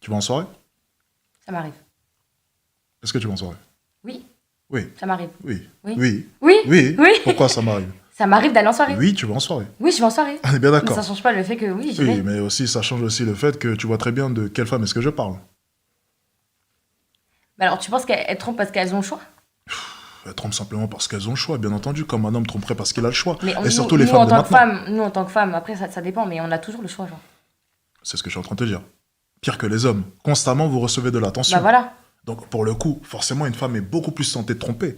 Tu vas en soirée? Ça m'arrive. Est-ce que tu vas en soirée? Oui, Oui. ça m'arrive. Oui. Oui. Oui. Oui. Oui. Oui. Pourquoi ça m'arrive? Ça m'arrive d'aller en soirée. Oui, tu vas en soirée. Oui, je vais en soirée. On est bien Mais d'accord. ça change pas le fait que oui, j'y Oui, vais. mais aussi, ça change aussi le fait que tu vois très bien de quelle femme est-ce que je parle. Mais alors, tu penses qu'elles trompent parce qu'elles ont le choix? Elles trompent simplement parce qu'elles ont le choix, bien entendu, comme un homme tromperait parce qu'il a le choix. Mais Et surtout les nous, femmes en de tant que maintenant. femme, nous, en tant que femme, après, ça dépend, mais on a toujours le choix, genre. C'est ce que je suis en train de te dire. Pire que les hommes. Constamment, vous recevez de l'attention. Bah voilà. Donc, pour le coup, forcément, une femme est beaucoup plus tentée de tromper.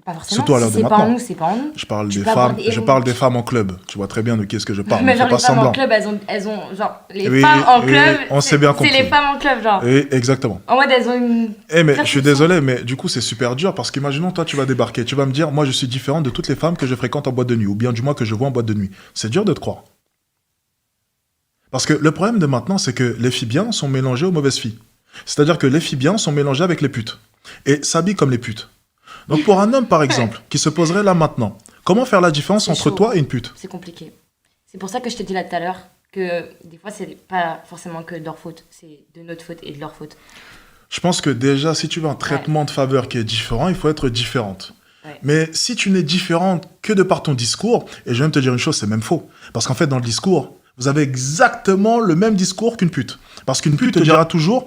Pas forcément. Surtout à l'heure Si de c'est pas en maintenant. nous, c'est pas en nous. Je parle Tu des peux avoir femmes, des- je parle des femmes en club. Tu vois très bien de qui est-ce que je parle. Mais Ne genre, fais les pas femmes en semblant. club, elles ont genre, les Oui, femmes en oui, club, on s'est bien c'est compris. les femmes en club, genre. Et exactement. En mode, elles ont une. Eh mais Très je suis puissant. désolé, mais du coup c'est super dur parce qu'imaginons toi tu vas débarquer, tu vas me dire moi je suis différent de toutes les femmes que je fréquente en boîte de nuit ou bien du moins que je vois en boîte de nuit. C'est dur de te croire. Parce que le problème de maintenant c'est que les filles bien sont mélangées aux mauvaises filles. C'est-à-dire que les filles bien sont mélangées avec les putes et s'habillent comme les putes. Donc pour un homme par exemple qui se poserait là maintenant, comment faire la différence C'est entre chaud. toi et une pute? C'est compliqué. C'est pour ça que je t'ai dit là tout à l'heure que des fois, c'est pas forcément que de leur faute, c'est de notre faute et de leur faute. Je pense que déjà si tu veux un traitement de faveur qui est différent, il faut être différente. Ouais. Mais si tu n'es différente que de par ton discours, et je viens de te dire une chose, c'est même faux. Parce qu'en fait, dans le discours, vous avez exactement le même discours qu'une pute. Parce qu'une pute te dira toujours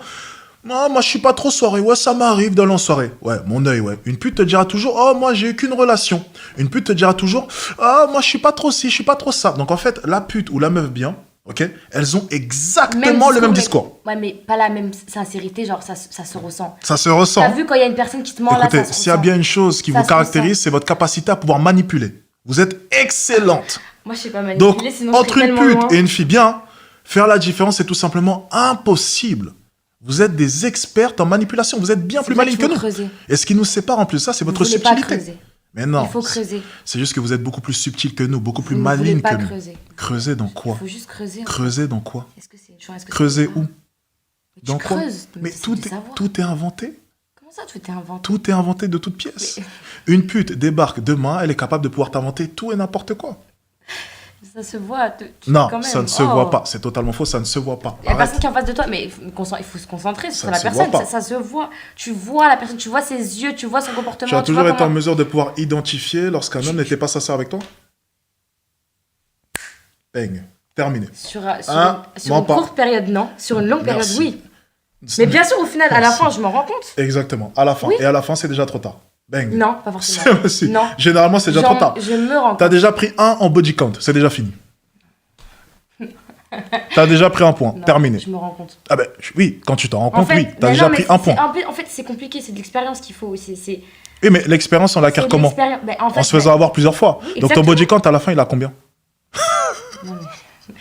non, moi je suis pas trop soirée, ouais, ça m'arrive d'aller en soirée. Ouais, mon œil, ouais. Une pute te dira toujours oh, moi j'ai eu qu'une relation. Une pute te dira toujours ah, moi je suis pas trop ci, je suis pas trop ça. Donc en fait, la pute ou la meuf bien, ok, elles ont exactement le même discours. Ouais, mais pas la même sincérité, genre ça se ressent. Ça se ressent. T'as vu quand il y a une personne qui te ment Écoutez, là, ça se s'il y a ressent. bien une chose qui Ça vous se caractérise, ressent. c'est votre capacité à pouvoir manipuler. Vous êtes excellente. Moi, je sais pas Donc, manipuler, sinon je entre serais une tellement pute loin. et une fille bien, faire la différence est tout simplement impossible. Vous êtes des expertes en manipulation. Vous êtes bien C'est plus vrai maligne qu'il que faut nous. creuser. Et ce qui nous sépare en plus, ça, c'est Vous votre voulez pas subtilité. creuser. Mais non. Il faut creuser. C'est juste que vous êtes beaucoup plus subtil que nous, beaucoup plus Vous ne voulez maligne pas que nous. creuser. Creuser dans Il quoi? faut juste creuser. Creuser dans quoi? Est-ce que c'est une chance? Est-ce que Creuser c'est où? Mais tu Dans quoi? creuses. Mais c'est tout de est, savoir. tout est inventé. Comment ça, tout est inventé? Tout est inventé de toutes pièces. Mais- Une pute débarque demain, elle est capable de pouvoir t'inventer tout et n'importe quoi. Ça se voit. Non, quand même. ça ne se Oh. voit pas. C'est totalement faux, ça ne se voit pas. Il y a Arrête. personne qui est en face de toi, mais il faut se concentrer Ça sur ne la se personne. voit pas. Ça se voit. Tu vois la personne, tu vois ses yeux, tu vois son comportement. Tu as toujours vois été en comment- mesure de pouvoir identifier lorsqu'un homme n'était pas sincère avec toi? Bang. Terminé. Sur Ah, sur mens une pas. courte période, non. Sur une longue période, Merci. oui. Mais bien sûr, au final, à la Merci. fin, je m'en rends compte. Exactement. À la fin. Oui. Et à la fin, c'est déjà trop tard. Bang. Non, pas forcément. C'est aussi. Non. Généralement, c'est déjà Genre, trop tard. Je me rends T'as compte. déjà pris un en body count. C'est déjà fini. T'as déjà pris un point. Non, Terminé. Je me rends compte. Ah ben, oui, quand tu t'en rends En compte, fait, oui. T'as mais déjà non, mais pris un c'est point. En fait, c'est compliqué, c'est de l'expérience qu'il faut. C'est Oui, mais l'expérience, on l'acquiert de comment? l'expérience. Ben, en fait, En se faisant avoir plusieurs fois. Oui, Donc ton exactement. body count, à la fin, il a combien? Non, mais...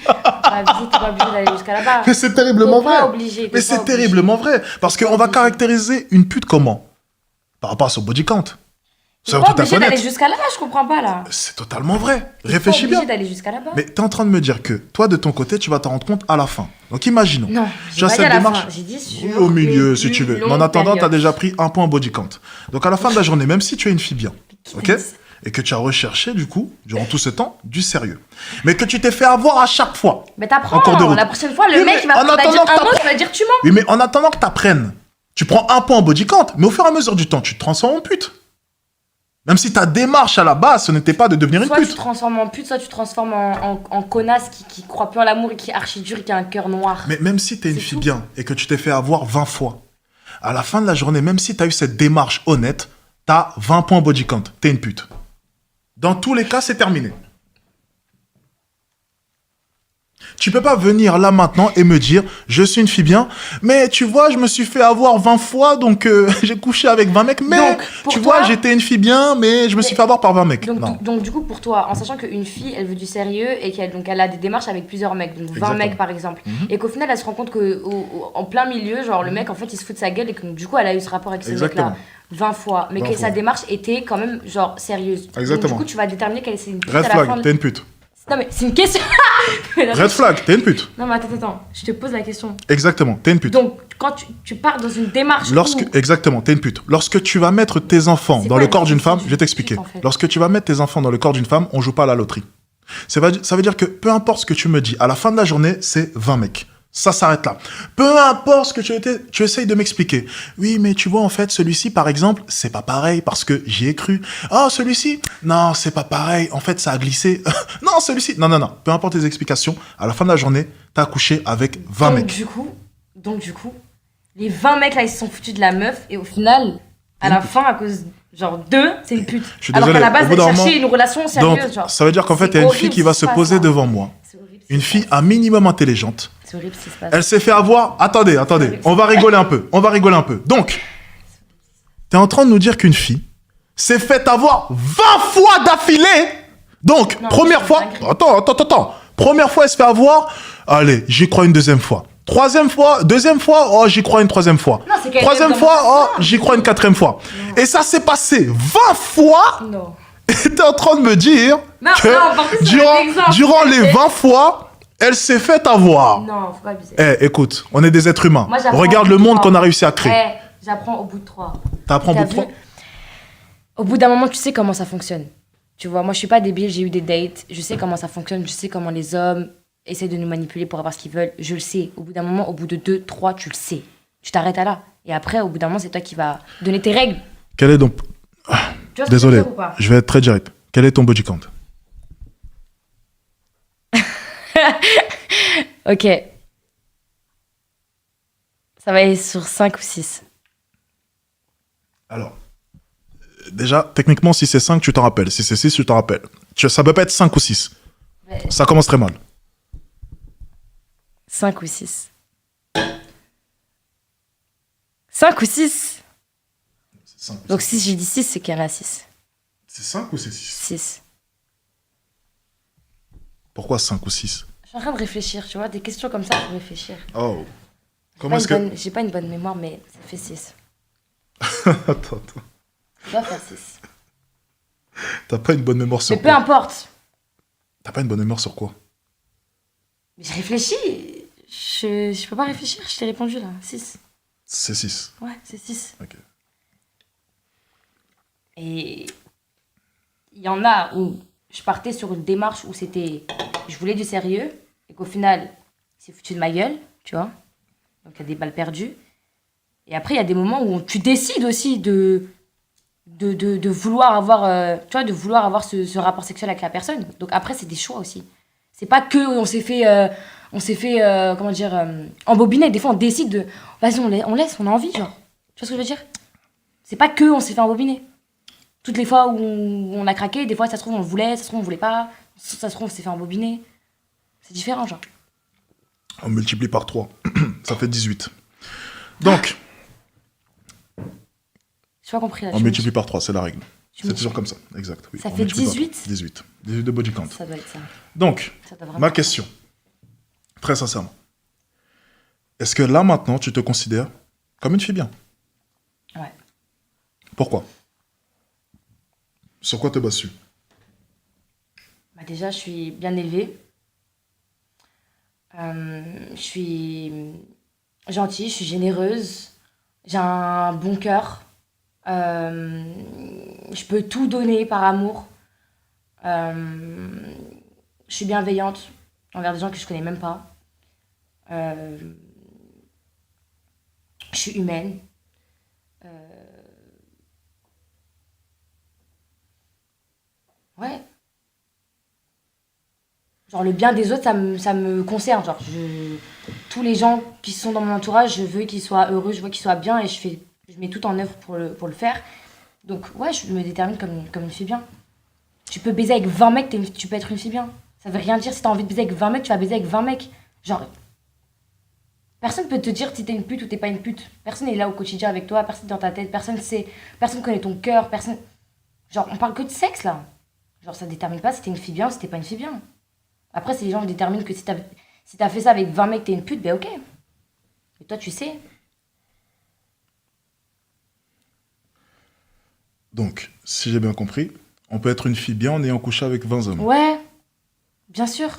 T'es pas obligé d'aller jusqu'à là-bas. Mais c'est terriblement T'es pas vrai. obligé, t'es Mais pas c'est obligé. terriblement vrai. Parce T'es pas qu'on va obligé. caractériser une pute comment? Par rapport à son body count. T'es Soyons pas tout à fait obligé d'aller honnêtes. jusqu'à là-bas, je comprends pas là. C'est totalement vrai. T'es Réfléchis pas bien. obligé d'aller jusqu'à là-bas. Mais t'es en train de me dire que toi, de ton côté, tu vas t'en rendre compte à la fin. Donc imaginons. Non, Tu j'ai as pas dit cette à la démarche. fin. J'ai dit Oui, sur au milieu, une si tu veux. plus Mais en attendant, tu as longue déjà pris un point en body count. Donc à la fin de la journée, même si tu es une fille bien, ok, période. et que tu as recherché, du coup, durant tout ce temps, du sérieux, mais que tu t'es fait avoir à chaque fois. Mais t'apprends. En cours de route. La prochaine fois, Oui, le mec mais il va en va attendant dire que un mot, t'apprennes- tu vas dire tu mens. Oui, mais en attendant que tu apprennes, tu prends un point en body count, mais au fur et à mesure du temps, tu te transformes en pute. Même si ta démarche à la base, ce n'était pas de devenir une Soit tu pute. te transformes en pute, soit tu te transformes en connasse qui croit plus en l'amour et qui est archi dur et qui a un cœur noir. Mais même si t'es une C'est fille tout. bien et que tu t'es fait avoir 20 fois, à la fin de la journée, même si t'as eu cette démarche honnête, t'as 20 points body count. T'es une pute. Dans tous les cas, c'est terminé. Tu peux pas venir là maintenant et me dire je suis une fille bien, mais tu vois, je me suis fait avoir 20 fois, donc j'ai couché avec 20 mecs, mais Donc, pour tu toi- vois, j'étais une fille bien, mais je me suis Mais- fait avoir par 20 mecs. Donc, Non. donc, du coup, pour toi, en sachant qu'une fille, elle veut du sérieux et qu'elle a des démarches avec plusieurs mecs, donc 20 Exactement. mecs par exemple, Mhm. et qu'au final, elle se rend compte qu'en plein milieu, genre le mec, en fait, il se fout de sa gueule et que du coup, elle a eu ce rapport avec ce Exactement. mec-là 20 fois, mais 20 que fois. sa démarche était quand même, genre, sérieuse. Exactement. Donc, du coup, tu vas déterminer qu'elle c'est une pute Red à la fin flag, de- t'es une pute. Non, mais c'est une question. Red flag, t'es une pute. Non, mais attends, je te pose la question. Exactement, t'es une pute. Donc, quand tu pars dans une démarche Lorsque, où... exactement, t'es une pute. Lorsque tu vas mettre tes enfants C'est dans quoi le la corps d'une définition femme, d'une je vais t'expliquer. pute, en fait Lorsque tu vas mettre tes enfants dans le corps d'une femme, on joue pas à la loterie. Ça veut dire que peu importe ce que tu me dis, à la fin de la journée, c'est 20 mecs. Ça s'arrête là. Peu importe ce que tu essayes de m'expliquer. Oui, mais tu vois, en fait, celui-ci, par exemple, c'est pas pareil parce que j'y ai cru. Oh, celui-ci, non, c'est pas pareil. En fait, ça a glissé. Non, celui-ci. Non, non, non. Peu importe tes explications, à la fin de la journée, t'as couché avec 20 mecs. Donc, du coup, les 20 mecs là, ils se sont foutus de la meuf et au final, à la fin, à cause genre d'eux, c'est une pute. Je suis Alors désolé, qu'à la base, au bout elle d'un cherchait moment- une relation sérieuse. Donc, Genre. ça veut dire qu'en fait, il y a une fille qui va se poser devant moi. C'est horrible. Une fille un minimum intelligente. C'est horrible ce qui se passe. Elle s'est fait avoir... Attendez. On va rigoler un peu. Donc, t'es en train de nous dire qu'une fille s'est fait avoir 20 fois d'affilée. Donc, Non, première c'est fois... dingue. Attends. Première fois, elle se fait avoir. Allez, j'y crois une deuxième fois. Deuxième fois, oh, j'y crois une troisième fois. Non, c'est qu'elle Troisième aime fois, comment oh, ça. j'y crois une quatrième fois. Et ça s'est passé 20 fois. Non. Et t'es en train de me dire Non, que non, par contre, c'est un exemple. durant les 20 fois, elle s'est fait avoir. Non, faut pas abuser. Eh, écoute, on est des êtres humains. Moi, j'apprends Regarde au le bout de monde 3. qu'on a réussi à créer. J'apprends au bout de 3. T'apprends au bout de 3. Au bout d'un moment, tu sais comment ça fonctionne. Tu vois, moi, je suis pas débile, j'ai eu des dates. Je sais comment ça fonctionne, je sais comment les hommes essaient de nous manipuler pour avoir ce qu'ils veulent. Je le sais. Au bout d'un moment, au bout de 2, 3, tu le sais. Tu t'arrêtes à là. Et après, au bout d'un moment, c'est toi qui vas donner tes règles. Quel est donc... Tu vois ce que je veux Désolé, dire ou pas? je vais être très direct. Quel est ton body count? Ok. Ça va aller sur 5 ou 6. Alors, déjà, techniquement, si c'est 5, tu t'en rappelles. Si c'est 6, tu t'en rappelles. Ça peut pas être 5 ou 6. Ça commence très mal. 5 ou 6. 5 ou 6. Donc si j'ai dit 6, c'est qu'il y en a 6. C'est 5 ou c'est 6? 6. Pourquoi 5 ou 6? Je suis en train de réfléchir, tu vois, des questions comme ça, il faut réfléchir. Oh. Comment est-ce que... J'ai pas une bonne mémoire, mais ça fait 6. Attends. Ça doit faire 6. T'as pas une bonne mémoire sur Mais peu quoi? importe. T'as pas une bonne mémoire sur quoi? Mais j'ai réfléchi. Je peux pas réfléchir, je t'ai répondu là. 6. C'est 6. Ouais, c'est 6. Ok. Et il y en a où je partais sur une démarche où c'était... Je voulais du sérieux et qu'au final, c'est foutu de ma gueule, tu vois. Donc il y a des balles perdues. Et après, il y a des moments où tu décides aussi de vouloir avoir, tu vois, de vouloir avoir ce rapport sexuel avec la personne. Donc après, c'est des choix aussi. C'est pas que on s'est fait, comment dire, embobiner. Des fois, on décide de... Vas-y, on laisse, on a envie, genre. Tu vois ce que je veux dire? C'est pas que on s'est fait embobiner. Toutes les fois où on a craqué, des fois, ça se trouve, on le voulait, ça se trouve, on voulait pas. Ça se trouve, on s'est fait embobiner. C'est différent, genre. On multiplie par 3. Ça fait 18. Donc, J'ai pas compris là. on multiplie par 3, c'est la règle. tu C'est me- toujours comme ça, exact. Oui, Ça on fait multiplie par 18? 3. 18. 18 de body count. Ça doit être ça. Donc, Ça doit vraiment... ma question, très sincèrement, est-ce que là, maintenant, tu te considères comme une fille bien? Ouais. Pourquoi? Sur quoi te bases-tu? Bah déjà, je suis bien élevée. Je suis gentille, je suis généreuse. J'ai un bon cœur. Je peux tout donner par amour. Je suis bienveillante envers des gens que je connais même pas. Je suis humaine. Ouais. Genre le bien des autres, ça me concerne. Genre, tous les gens qui sont dans mon entourage, je veux qu'ils soient heureux, je veux qu'ils soient bien et je mets tout en œuvre pour le faire. Donc ouais, je me détermine comme une fille bien. Tu peux baiser avec 20 mecs, tu peux être une fille bien. Ça veut rien dire, si t'as envie de baiser avec 20 mecs, tu vas baiser avec 20 mecs. Genre, personne peut te dire si t'es une pute ou t'es pas une pute. Personne est là au quotidien avec toi, personne est dans ta tête, personne connaît ton cœur, personne... Genre, on parle que de sexe là. Genre, ça détermine pas si t'es une fille bien ou si t'es pas une fille bien. Après, si les gens déterminent que si t'as fait ça avec 20 mecs, t'es une pute, ben ok. Et toi, tu sais. Donc, si j'ai bien compris, on peut être une fille bien en ayant couché avec 20 hommes. Ouais, bien sûr.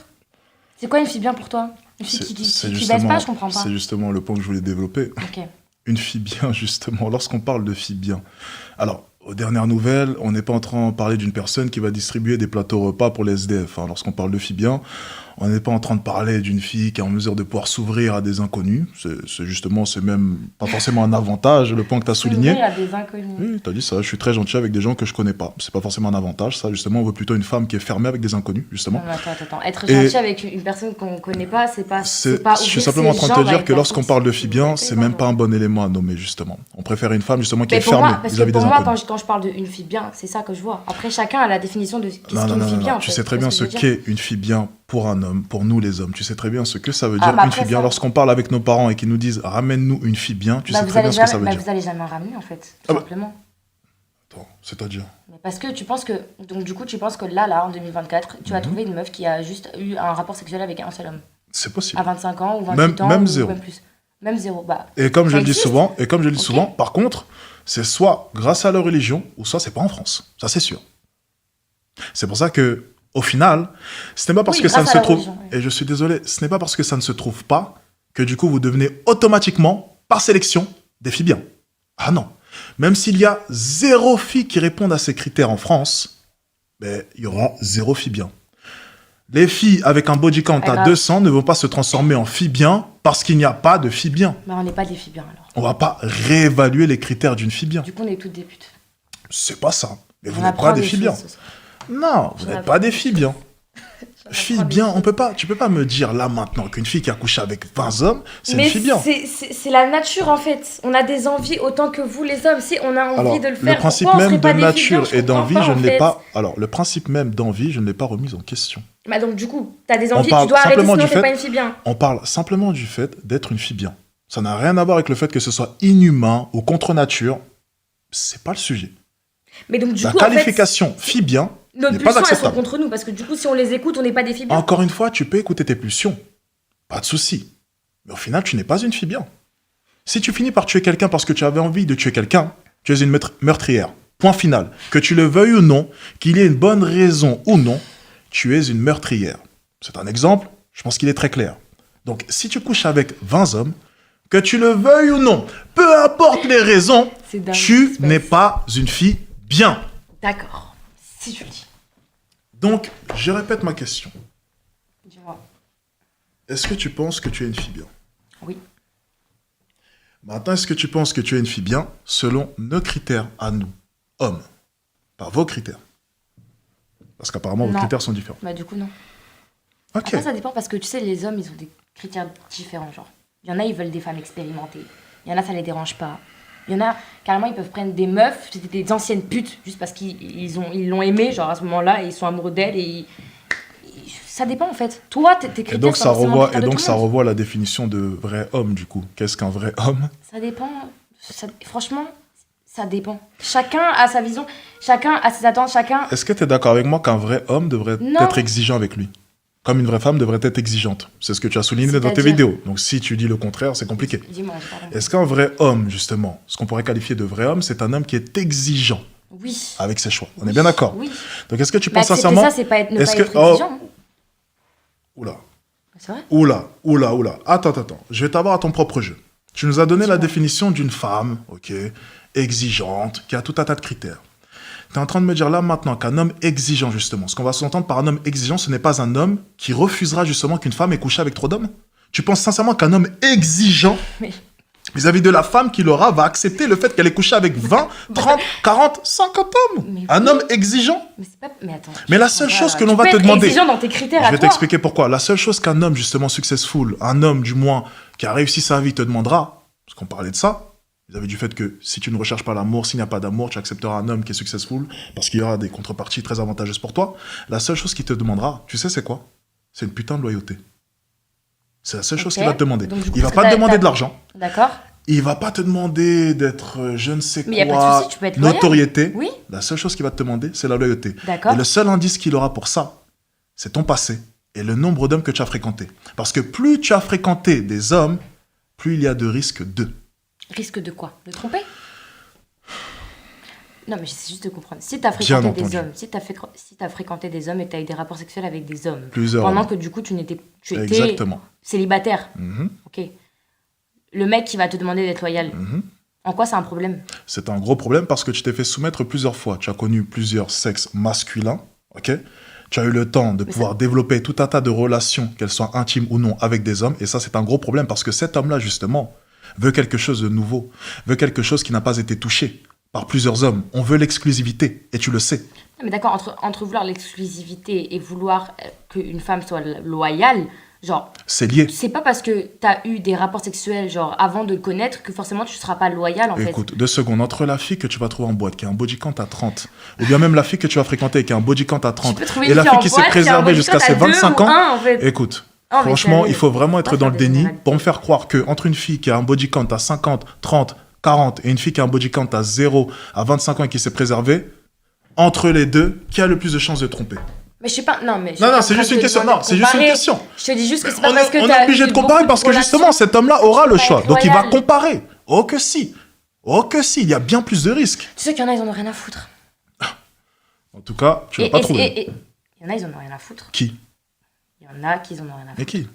C'est quoi une fille bien pour toi? Une fille qui baisse pas, je comprends pas. C'est justement le point que je voulais développer. Ok. Une fille bien, justement, lorsqu'on parle de fille bien. Alors, aux dernières nouvelles, on n'est pas en train de parler d'une personne qui va distribuer des plateaux repas pour les SDF. Hein. Lorsqu'on parle de filles bien, on n'est pas en train de parler d'une fille qui est en mesure de pouvoir s'ouvrir à des inconnus. C'est même pas forcément un avantage, le point que tu as souligné. S'ouvrir à des inconnus. Oui, tu as dit ça. Je suis très gentil avec des gens que je connais pas. C'est pas forcément un avantage, ça. Justement, on veut plutôt une femme qui est fermée avec des inconnus, justement. Non, attends. Être gentil avec une personne qu'on connaît pas, c'est pas Je suis simplement en train de te dire que lorsqu'on parle de filles bien, c'est même pas un bon élément à nommer, justement. On préfère une femme, justement, qui est fermée vis-à-vis des inconnus. Pour moi, quand je parle d'une fille bien, c'est ça que je vois. Après, chacun a la définition de ce qu'est une fille bien. Tu sais très bien ce qu'est une fille bien pour un homme, pour nous les hommes. Tu sais très bien ce que ça veut dire une fille bien. Lorsqu'on parle avec nos parents et qu'ils nous disent ramène-nous une fille bien, tu sais très bien ce que ça veut dire. Vous allez jamais en ramener en fait, tout simplement. Attends, c'est-à-dire parce que tu penses que tu penses que là en 2024, tu vas trouver une meuf qui a juste eu un rapport sexuel avec un seul homme. C'est possible. À 25 ans ou 28 ans même ou zéro. même plus. Même zéro. Bah, et comme je le dis souvent, par contre, c'est soit grâce à leur religion ou soit c'est pas en France. Ça c'est sûr. C'est pour ça que au final, ce n'est pas parce que ça ne se trouve, et je suis désolé, ce n'est pas parce que ça ne se trouve pas que du coup vous devenez automatiquement, par sélection, des filles bien. Ah non. Même s'il y a 0 filles qui répondent à ces critères en France, il y aura 0 filles bien. Les filles avec un body count à 200 ne vont pas se transformer en filles bien parce qu'il n'y a pas de filles bien. Mais on n'est pas des filles bien alors. On va pas réévaluer les critères d'une fille bien. Du coup, on est toutes des putes. C'est pas ça. Mais vous n'êtes pas des filles bien. Non, vous n'êtes pas des filles bien. Fille bien, tu peux pas me dire là maintenant qu'une fille qui a couché avec 20 hommes, c'est une fille bien. C'est la nature en fait. On a des envies autant que vous les hommes. Si on a envie de le faire, le principe même de nature et d'envie, je ne l'ai pas. Alors, le principe même d'envie, je ne l'ai pas remis en question. Bah donc du coup, t'as des envies, tu dois arrêter sinon t'es pas une fille bien. On parle simplement du fait d'être une fille bien. Ça n'a rien à voir avec le fait que ce soit inhumain ou contre nature. C'est pas le sujet. Mais donc du la coup, qualification fille bien nos n'est pas pulsions, elles sont acceptable. contre nous, parce que du coup, si on les écoute, on n'est pas des filles bien. Encore une fois, tu peux écouter tes pulsions. Pas de souci. Mais au final, tu n'es pas une fille bien. Si tu finis par tuer quelqu'un parce que tu avais envie de tuer quelqu'un, tu es une meurtrière. Point final. Que tu le veuilles ou non, qu'il y ait une bonne raison ou non, tu es une meurtrière. C'est un exemple, je pense qu'il est très clair. Donc, si tu couches avec 20 hommes, que tu le veuilles ou non, peu importe les raisons, tu n'es pas une fille bien. D'accord. Si tu le dis. Donc, je répète ma question. Dis-moi. Est-ce que tu penses que tu es une fille bien? Oui. Maintenant, est-ce que tu penses que tu es une fille bien selon nos critères à nous, hommes? Pas vos critères. Parce qu'apparemment, vos critères sont différents. Bah du coup, non. Ok. Après, ça dépend parce que tu sais, les hommes, ils ont des critères différents, genre. Il y en a, ils veulent des femmes expérimentées. Il y en a, ça les dérange pas. Il y en a, carrément, ils peuvent prendre des meufs, c'était des anciennes putes, juste parce qu'ils l'ont aimé, genre à ce moment-là, et ils sont amoureux d'elle, et ça dépend en fait. Toi, tes critères et donc sont forcément et donc ça revoit la définition de vrai homme, du coup. Qu'est-ce qu'un vrai homme? Ça dépend. Franchement, ça dépend. Chacun a sa vision, chacun a ses attentes, chacun... Est-ce que tu es d'accord avec moi qu'un vrai homme devrait être exigeant avec lui? Comme une vraie femme devrait être exigeante. C'est ce que tu as souligné dans tes vidéos. Donc si tu dis le contraire, c'est compliqué. Dis-moi, est-ce qu'un vrai homme, justement, ce qu'on pourrait qualifier de vrai homme, c'est un homme qui est exigeant avec ses choix? On est bien d'accord? Oui. Donc est-ce que tu penses sincèrement... ça, c'est pas être exigeant. Oula. C'est vrai? Oula. Attends. Je vais t'avoir à ton propre jeu. Tu nous as donné la définition d'une femme, ok, exigeante, qui a tout un tas de critères. Tu es en train de me dire là maintenant qu'un homme exigeant, justement, ce qu'on va s'entendre par un homme exigeant, ce n'est pas un homme qui refusera justement qu'une femme ait couché avec trop d'hommes? Tu penses sincèrement qu'un homme exigeant vis-à-vis de la femme qu'il aura va accepter le fait qu'elle ait couché avec 20, 30, 40, 50 hommes? Un homme exigeant? Mais attends. Mais la seule chose que l'on va te demander... exigeant dans tes critères je vais t'expliquer pourquoi. La seule chose qu'un homme justement successful, un homme du moins qui a réussi sa vie te demandera, parce qu'on parlait de ça, vis-à-vis du fait que si tu ne recherches pas l'amour, s'il n'y a pas d'amour, tu accepteras un homme qui est successful, parce qu'il y aura des contreparties très avantageuses pour toi. La seule chose qu'il te demandera, tu sais c'est quoi? C'est une putain de loyauté. C'est la seule chose qu'il va te demander. Donc, il va pas te demander de l'argent. D'accord. Il va pas te demander d'être je ne sais quoi, y a pas de souci, tu peux être notoriété. Oui. La seule chose qu'il va te demander, c'est la loyauté. D'accord. Et le seul indice qu'il aura pour ça, c'est ton passé et le nombre d'hommes que tu as fréquentés. Parce que plus tu as fréquenté des hommes, plus il y a de risques d'eux. Risque de quoi? De tromper? Non, mais j'essaie juste de comprendre. Si tu as fréquenté des hommes, si t'as fréquenté des hommes et que tu as eu des rapports sexuels avec des hommes, pendant que du coup tu étais célibataire, ok. Le mec qui va te demander d'être loyal, En quoi c'est un problème? C'est un gros problème parce que tu t'es fait soumettre plusieurs fois. Tu as connu plusieurs sexes masculins, ok? Tu as eu le temps de pouvoir développer tout un tas de relations, qu'elles soient intimes ou non, avec des hommes. Et ça, c'est un gros problème parce que cet homme-là, justement, veut quelque chose de nouveau, veut quelque chose qui n'a pas été touché par plusieurs hommes. On veut l'exclusivité et tu le sais. Non, mais d'accord, entre vouloir l'exclusivité et vouloir qu'une femme soit loyale, genre, C'est lié. c'est pas parce que t'as eu des rapports sexuels, genre, avant de le connaître, que forcément tu seras pas loyal, en fait. Écoute, 2 secondes, entre la fille que tu vas trouver en boîte qui a un body count à 30, ou bien même la fille que tu vas fréquenter qui a un body count à 30, Tu peux trouver et une la fille fille en qui s'est boîte qui a un préservée body jusqu'à count ses à 2 25 ou ans, 1, en fait. écoute, Oh, mais franchement, sérieux, il faut vraiment faut être pas dans faire le des déni généralités. pour me faire croire que entre une fille qui a un body count à 50, 30, 40 et une fille qui a un body count à 0, à 25 ans et qui s'est préservée, entre les deux, qui a le plus de chances de tromper? Mais je sais pas, non, mais... je suis Non, pas en c'est train juste de une te question. demander Non, de c'est juste une comparer. question. Je te dis juste que c'est pas On parce que est t'as obligé eu de comparer beaucoup parce que de justement, relations. cet homme-là aura le pas choix. être Donc il va loyal. comparer. Oh que si. Oh que si. Il y a bien plus de risques. Tu sais qu'il y en a, ils en ont rien à foutre. En tout cas, tu vas pas trouver. Il y en a, ils en ont rien à foutre. Qui? Il y en a qui en ont rien à Mais foutre. qui?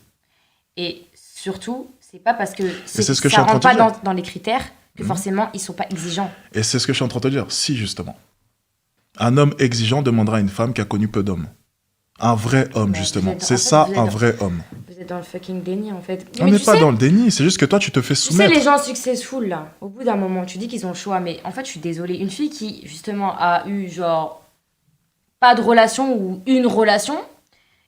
Et surtout, c'est pas parce que c'est ce que je suis ça en train rentre de te pas dire. dans les critères que forcément ils sont pas exigeants. Et c'est ce que je suis en train de te dire. Si, justement. Un homme exigeant demandera à une femme qui a connu peu d'hommes. Un vrai homme, Mais justement. vous êtes- C'est en fait, ça, vous êtes un dans- vrai homme. Vous êtes dans le fucking déni en fait. On Mais n'est tu pas sais, dans le déni. C'est juste que toi, tu te fais tu sais, soumettre. les gens successful là, au bout d'un moment, tu dis qu'ils ont le choix, mais en fait, je suis désolée. Une fille qui justement a eu genre pas de relation ou une relation,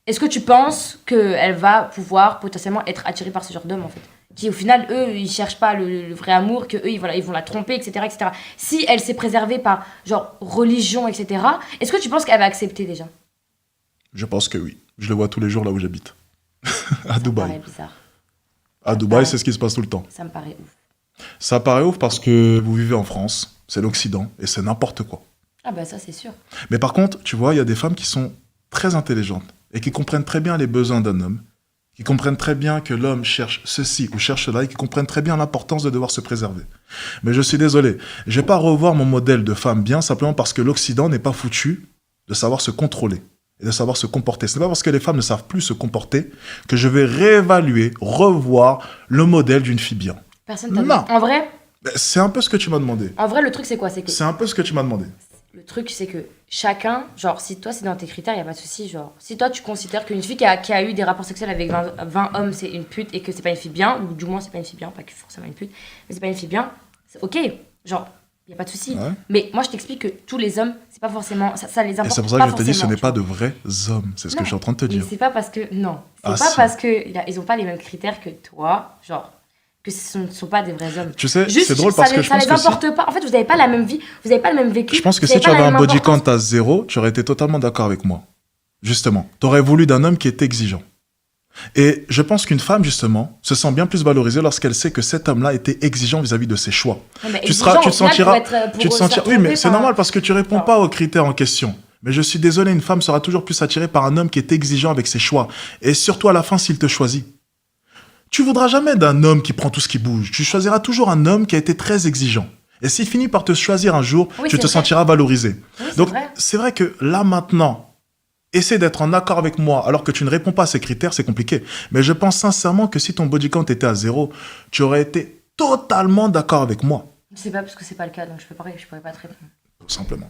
est-ce que tu penses qu'elle va pouvoir potentiellement être attirée par ce genre d'homme en fait? Qui au final, eux, ils cherchent pas le vrai amour, que eux, ils vont la tromper, etc., etc. Si elle s'est préservée par genre religion, etc., est-ce que tu penses qu'elle va accepter déjà? Je pense que oui. Je le vois tous les jours là où j'habite. À Ça me Dubaï. paraît bizarre. À Dubaï, c'est ce qui se passe tout le temps. Ça me paraît ouf. Ça paraît ouf parce que vous vivez en France, c'est l'Occident, et c'est n'importe quoi. Ah bah ça, c'est sûr. Mais par contre, tu vois, il y a des femmes qui sont très intelligentes et qui comprennent très bien les besoins d'un homme, qui comprennent très bien que l'homme cherche ceci ou cherche cela et qui comprennent très bien l'importance de devoir se préserver. Mais je suis désolé, je vais pas revoir mon modèle de femme bien simplement parce que l'Occident n'est pas foutu de savoir se contrôler et de savoir se comporter. Ce n'est pas parce que les femmes ne savent plus se comporter que je vais réévaluer, revoir le modèle d'une fille bien. Personne t'a dit. Non. C'est un peu ce que tu m'as demandé. En vrai, le truc, c'est quoi? C'est que C'est un peu ce que tu m'as demandé. le truc, c'est que chacun, genre, si toi, c'est dans tes critères, il n'y a pas de souci. Genre, si toi, tu considères qu'une fille qui a eu des rapports sexuels avec 20 hommes, c'est une pute et que c'est pas une fille bien, ou du moins, c'est pas une fille bien, pas que forcément une pute, mais c'est pas une fille bien, c'est ok. Genre, il n'y a pas de souci. Ouais. Mais moi, je t'explique que tous les hommes, c'est pas forcément. Ça les Et importe c'est pour ça pas que je te dis, ce forcément, n'est tu pas vois. de vrais hommes. C'est ce que Non. je suis en train de te Mais dire. c'est pas parce que. Non. C'est Ah, pas si. parce qu'ils ont pas les mêmes critères que toi, genre, que ce ne sont pas des vrais hommes. Tu sais, Juste, c'est drôle parce que je ça pense les que si... importe pas. En fait, vous n'avez pas la même vie, vous n'avez pas le même vécu. Je pense que vous si avez tu pas avais la un même body importance. count à 0, tu aurais été totalement d'accord avec moi. Justement. Tu aurais voulu d'un homme qui est exigeant. Et je pense qu'une femme, justement, se sent bien plus valorisée lorsqu'elle sait que cet homme-là était exigeant vis-à-vis de ses choix. Ouais, mais Tu exigeant, te au final, sentiras... pour Tu te se sentiras... Oui, retrouver, mais c'est enfin, normal parce que tu réponds enfin, pas aux critères en question. Mais je suis désolé, une femme sera toujours plus attirée par un homme qui est exigeant avec ses choix. Et surtout à la fin, s'il te choisit. Tu voudras jamais d'un homme qui prend tout ce qui bouge. Tu choisiras toujours un homme qui a été très exigeant. Et s'il finit par te choisir un jour, Oui, tu c'est te vrai. sentiras valorisé. Oui, c'est Donc, vrai. c'est vrai que là, maintenant, essaie d'être en accord avec moi alors que tu ne réponds pas à ces critères, c'est compliqué. Mais je pense sincèrement que si ton body count était à 0, tu aurais été totalement d'accord avec moi. C'est pas parce que c'est pas le cas, donc je pourrais pas te répondre. Tout simplement.